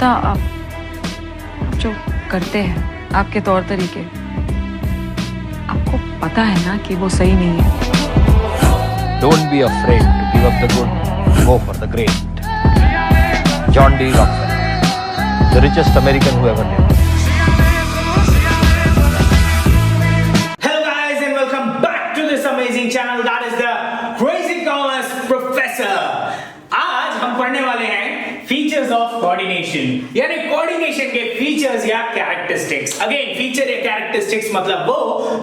पता आप जो करते हैं, आपके तौर तरीके, आपको पता है ना कि वो सही नहीं है। Don't be afraid to give up the good, go for the great. John D. Rockefeller, the richest American who ever lived. Hello guys and welcome back to this amazing channel that is the Crazy Commerce Professor. आज हम पढ़ने वाले हैं features of coordination, यानी coordination के features या characteristics. Again feature या characteristics मतलब वो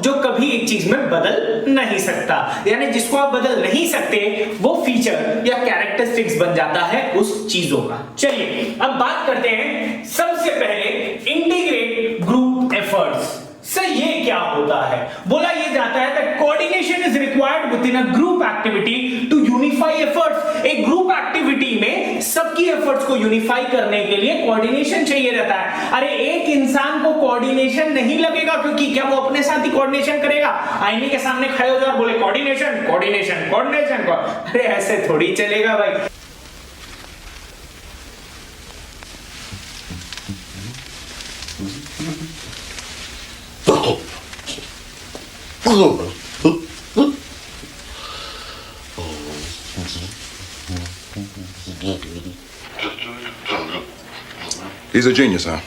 जो कभी एक चीज में बदल नहीं सकता, यानी जिसको आप बदल नहीं सकते वो फीचर या कैरेक्टरिस्टिक्स बन जाता है उस चीजों का। चलिए अब बात करते हैं सबसे पहले इंटीग्रेट ग्रुप एफर्ट्स से ये क्या होता है। बोला ये जाता है that coordination is required within a group activity to unify efforts। एक ग्रुप एक्टिविटी में सबकी एफर्ट्स को यूनिफाई करने के लिए कोऑर्डिनेशन चाहिए रहता है। अरे एक इंसान को कोऑर्डिनेशन नहीं लगेगा, क्योंकि क्या वो अपने साथ ही कोऑर्डिनेशन करेगा? आईने के सामने खड़े हो जाओ और बोले कोऑर्डिनेशन कोऑर्डिनेशन कोऑर्डिनेशन, अरे ऐसे थोड़ी चलेगा भाई। He's a genius, huh?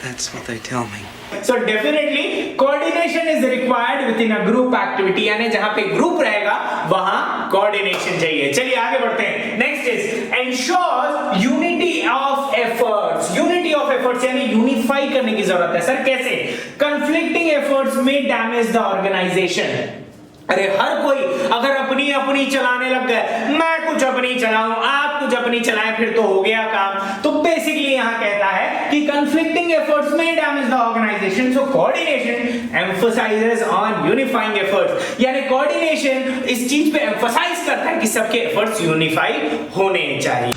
That's what they tell me. So definitely coordination is required within a group activity, यानी जहां पे ग्रुप रहेगा वहां कोऑर्डिनेशन चाहिए। चलिए आगे बढ़ते हैं। Next is ensures unity of efforts। unity of efforts यानी यूनिफाई करने की जरूरत है। सर कैसे? conflicting efforts may damage the organization। अरे हर कोई अगर अपनी अपनी चलाने लग गए, मैं कुछ अपनी चलाऊं आप कुछ अपनी चलाएं, फिर तो हो गया काम। तो बेसिकली यहां कहता है कि conflicting efforts may damage the organization, so coordination emphasizes on unifying efforts। यानी कोऑर्डिनेशन इस चीज पे एम्फसाइज करता है कि सबके एफर्ट्स यूनिफाई होने चाहिए।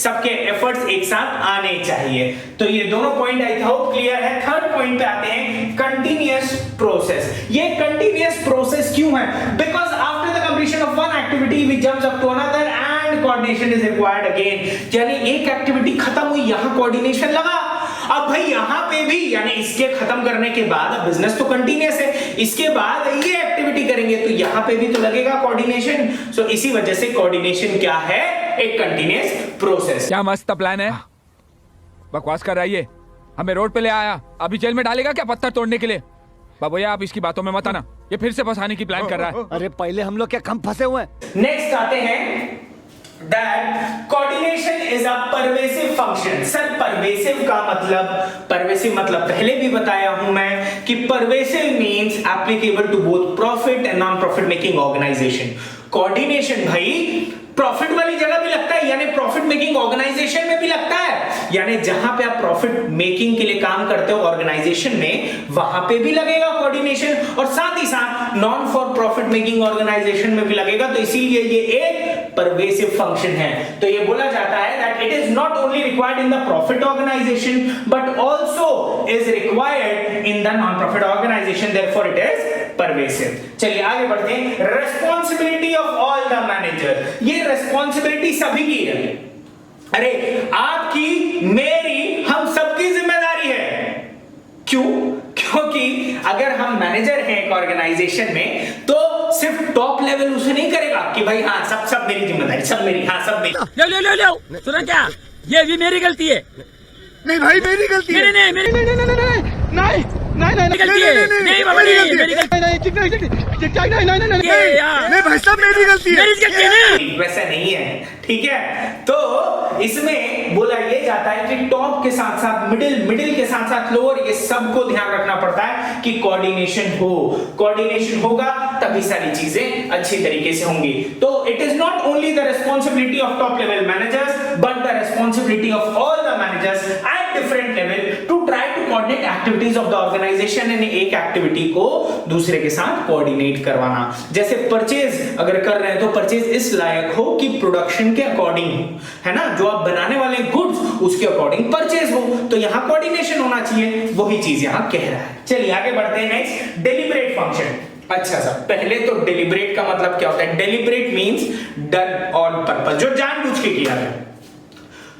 सबके एफर्ट्स एक साथ आने चाहिए। तो ये दोनों पॉइंट आई होप क्लियर है। थर्ड पॉइंट पे आते हैं कंटीन्यूअस प्रोसेस। ये कंटीन्यूअस प्रोसेस क्यों है? Because after the completion of one activity we jumps up to another and coordination is required again. यानी एक एक्टिविटी खत्म हुई, यहां कोऑर्डिनेशन लगा, अब भाई यहां पे भी, यानी इसके खत्म करने के बाद अब बिजनेस तो कंटीन्यूअस है, इसके बाद ये एक्टिविटी करेंगे तो यहां पे भी तो लगेगा कोऑर्डिनेशन। सो इसी वजह से कोऑर्डिनेशन क्या है? एक कंटीन्यूअस प्रोसेस। क्या मस्त प्लान है, बकवास कर रहा है ये। हमें रोड पे ले आया, अभी जेल में डालेगा क्या पत्थर तोड़ने के लिए? बाबूया आप इसकी बातों में मत आना, ये फिर से फंसाने की प्लान कर रहा है। अरे पहले हम लोग क्या कम फंसे हुए हैं? नेक्स्ट आते हैं that coordination is a pervasive function। Sir pervasive का मतलब, pervasive मतलब पहले भी बताया हूं मैं कि pervasive means applicable to both profit and non-profit making organization। Coordination भाई प्रॉफिट वाली जगह भी लगता है, यानी प्रॉफिट मेकिंग ऑर्गेनाइजेशन में भी लगता है, यानी जहां पे आप प्रॉफिट मेकिंग के लिए काम करते हो ऑर्गेनाइजेशन में, वहां पे भी लगेगा कोऑर्डिनेशन, और साथ ही साथ non for profit making organisation में भी लगेगा। तो इसीलिए ये एक परवेसिव फंक्शन है। तो ये बोला जाता है that it is not only required in the profit organisation but also is required in the non profit organisation, therefore it is pervasive. चलिए आगे बढ़ते हैं। Responsibility of all the manager. ये रिस्पांसिबिलिटी सभी की है। अरे आपकी, मेरी, हम सबकी जिम्मेदारी है। क्यों? क्योंकि अगर हम मैनेजर हैं एक ऑर्गेनाइजेशन में तो सिर्फ टॉप लेवल उसे नहीं करेगा कि भाई हाँ सब मेरी जिम्मेदारी, सब मेरी, हाँ सब मेरी। ले सुना क्या, ये भी मेरी गलती है। नहीं भाई मेरी गलती है। नहीं वैसा नहीं है, ठीक है। तो इसमें बोला ये जाता है कि टॉप के साथ साथ मिडिल के साथ साथ लोअर, ये सबको ध्यान रखना पड़ता है कि कोऑर्डिनेशन होगा तभी सारी चीजें अच्छी तरीके से होंगी। तो it is not only the responsibility of top level managers but the responsibility of all the managers at different level to try to coordinate activities of the organisation, and एक एक्टिविटी को दूसरे के साथ कोऑर्डिनेट करवाना। जैसे purchase अगर कर रहे हैं तो परचेज इस लायक हो कि प्रोडक्शन के अकॉर्डिंग हो, है ना, जो आप बनाने वाले गुड्स उसके अकॉर्डिंग परचेज हो, तो यहां कोऑर्डिनेशन होना चाहिए, वही चीज यहां कह रहा है। चलिए आगे बढ़ते हैं। Next, deliberate function. अच्छा सर, पहले तो डेलिब्रेट का मतलब क्या होता है? Deliberate means done on purpose, जो जानबूझ के किया है।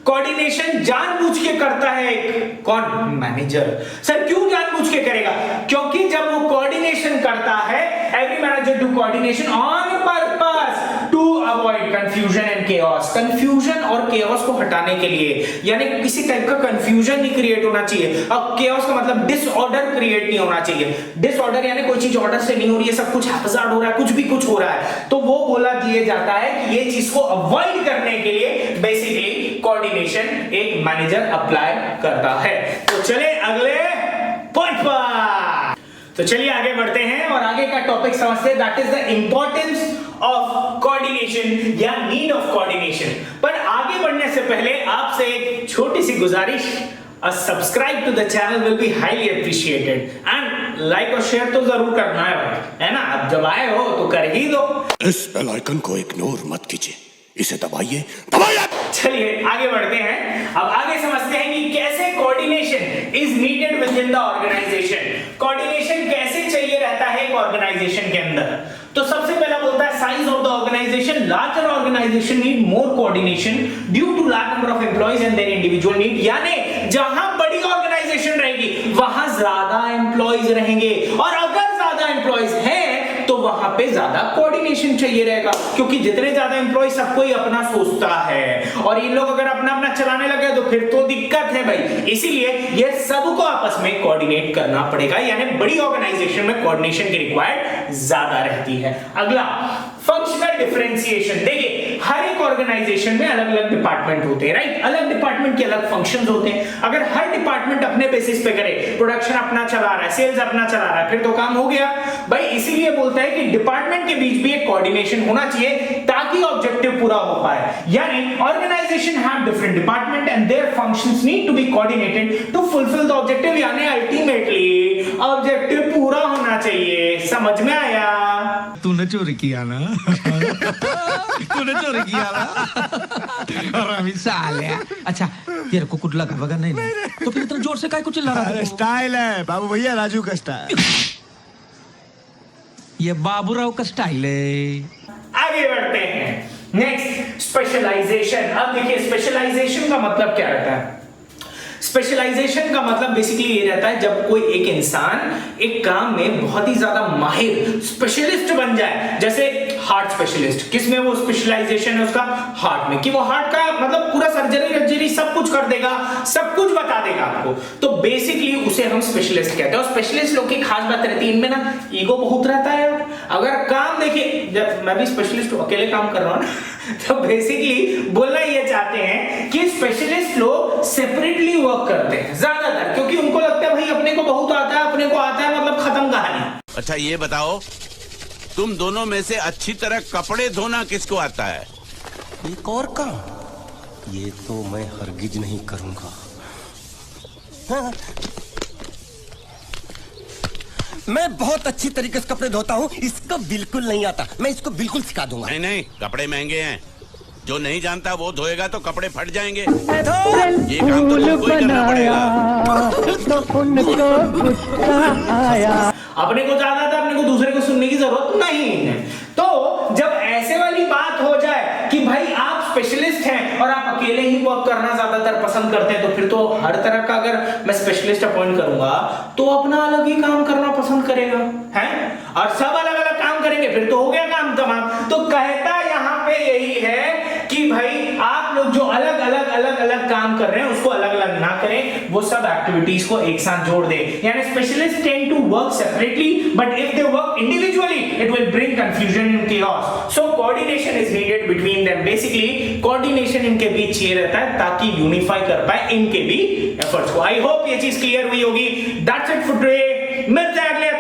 कोऑर्डिनेशन जानबूझ के करता है एक कौन? मैनेजर। सर क्यों जानबूझ के करेगा? क्योंकि जब वो कोऑर्डिनेशन करता है, every manager do coordination on purpose to avoid confusion and chaos. Confusion और केओस को हटाने के लिए, यानी किसी टाइप का कंफ्यूजन नहीं क्रिएट होना चाहिए। अब केओस का मतलब डिसऑर्डर क्रिएट नहीं होना चाहिए। डिसऑर्डर यानी कोई चीज ऑर्डर से नहीं हो रही है, सब कुछ हैजार्ड हो रहा है, कुछ हो रहा है, तो वो बोला दिया जाता है कि ये चीज को अवॉइड करने के लिए बेसिकली कोऑर्डिनेशन एक मैनेजर अप्लाई करता है। तो चले अगले पॉइंट पर। तो चलिए आगे बढ़ते हैं और आगे का टॉपिक समझते हैं, that is the importance of coordination या नीड ऑफ कोऑर्डिनेशन। पर आगे बढ़ने से पहले आपसे एक छोटी सी गुजारिश, subscribe to the channel will be highly appreciated and like और शेयर तो जरूर करना है ना। अब जब आए हो तो कर ही दो। इस बेल आइकन को इग्नोर मत कीजिए, इसे दबाइए। चलिए आगे बढ़ते हैं। अब आगे समझते हैं कि कैसे coordination is needed within the organisation. Coordination कैसे चाहिए रहता है एक ऑर्गेनाइजेशन के अंदर। तो सबसे पहला बोलता है size of the organisation. Larger organisation need more coordination due to large number of employees and their individual need. यानी जहां बड़ी ऑर्गेनाइजेशन रहेगी वहां ज्यादा एम्प्लॉइज रहेंगे, और अगर ज्यादा एम्प्लॉइज हैं तो वहां पे ज्यादा कोऑर्डिनेशन चाहिए रहेगा, क्योंकि जितने ज्यादा एम्प्लॉय सब कोई अपना सोचता है, और ये लोग अगर अपना अपना चलाने लगे तो फिर तो दिक्कत है भाई। इसीलिए ये सबको आपस में कोऑर्डिनेट करना पड़ेगा, यानी बड़ी ऑर्गेनाइजेशन में कोऑर्डिनेशन की रिक्वायर्ड ज्यादा रहती है। अगला, फंक्शनल डिफरेंशिएशन। देखिए हर एक ऑर्गेनाइजेशन में अलग अलग डिपार्टमेंट होते हैं, राइट। अलग डिपार्टमेंट के अलग फंक्शंस होते हैं। अगर हर डिपार्टमेंट अपने बेसिस पे करे, प्रोडक्शन अपना चला रहा है, सेल्स अपना चला रहा है, फिर तो काम हो गया भाई। इसीलिए बोलता है कि डिपार्टमेंट के बीच भी एक कोऑर्डिनेशन होना चाहिए ताकि ऑब्जेक्टिव पूरा हो पाए। यानी organisation have different department and their functions need to be coordinated to fulfil the objective, यानी अल्टीमेटली ऑब्जेक्टिव पूरा होना चाहिए। समझ में आया? तूने चोरी किया ना? तूने चोरी किया ना? अरे साले। अच्छा तेरे को कुछ लगा वगैरह नहीं, तो फिर इतना जोर से काहे को चिल्ला रहा है? स्टाइल है बाबू भैया, राजू का स्टाइल। ये बाबूराव का स्टाइल है। आगे बढ़ते हैं। Next, specialisation. अब देखिए स्पेशलाइजेशन का मतलब क्या रहता है। स्पेशलाइजेशन का मतलब बेसिकली ये रहता है जब कोई एक इंसान एक काम में बहुत ही ज्यादा माहिर स्पेशलिस्ट बन जाए। जैसे हार्ट स्पेशलिस्ट, किसमें वो स्पेशलाइजेशन है उसका? हार्ट में, कि वो हार्ट का मतलब पूरा सर्जरी सब कुछ कर देगा, सब कुछ बता देगा आपको, तो बेसिकली उसे हम स्पेशलिस्ट कहते हैं। और स्पेशलिस्ट लोग की खास बात रहती है, इनमें ना ईगो बहुत रहता है। अगर काम देखिए, जब मैं भी स्पेशलिस्ट हूं, अकेले काम कर रहा हूं ना, तो बेसिकली बोलना ये चाहते हैं कि स्पेशलिस्ट लोग सेपरेटली वर्क करते हैं ज्यादातर, क्योंकि उनको लगता है भाई अपने को बहुत आता है, अपने को आता है, मतलब खत्म कहानी। अच्छा ये बताओ, तुम दोनों में से अच्छी तरह कपड़े धोना किसको आता है? एक और काम, ये तो मैं हरगिज नहीं करूंगा। हाँ। मैं बहुत अच्छी तरीके से कपड़े धोता हूँ, इसको बिल्कुल नहीं आता। मैं इसको बिल्कुल सिखा दूंगा। नहीं नहीं, कपड़े महंगे हैं, जो नहीं जानता वो धोएगा तो कपड़े फट जाएंगे। ये काम तो तुमको ही करना पड़ेगा। अपने को ज्यादा था, अपने को दूसरे को सुनने की जरूरत नहीं है। तो जब ऐसे वाली बात हो जाए कि भाई आप स्पेशलिस्ट हैं और आप अकेले ही वर्क करना ज्यादातर पसंद करते हैं, तो फिर तो हर तरह का अगर मैं स्पेशलिस्ट अपॉइंट करूंगा तो अपना अलग ही काम करना पसंद करेगा, है, और सब अलग अलग काम करेंगे, फिर तो हो गया काम तमाम। तो कहता यहाँ पे यही है कि भाई आप लोग जो अलग अलग काम कर रहे हैं उसको अलग अलग ना करें, वो सब एक्टिविटीज को एक साथ जोड़ दें। यानी specialist tend to work separately, but if they work individually it will bring confusion and chaos. So coordination is needed between them. Basically coordination इनके बीच चाहिए रहता है ताकि यूनिफाई कर पाए इनके भी एफर्ट्स को। आई होप ये चीज क्लियर हुई होगी। That's it for today. मिलते हैं अगले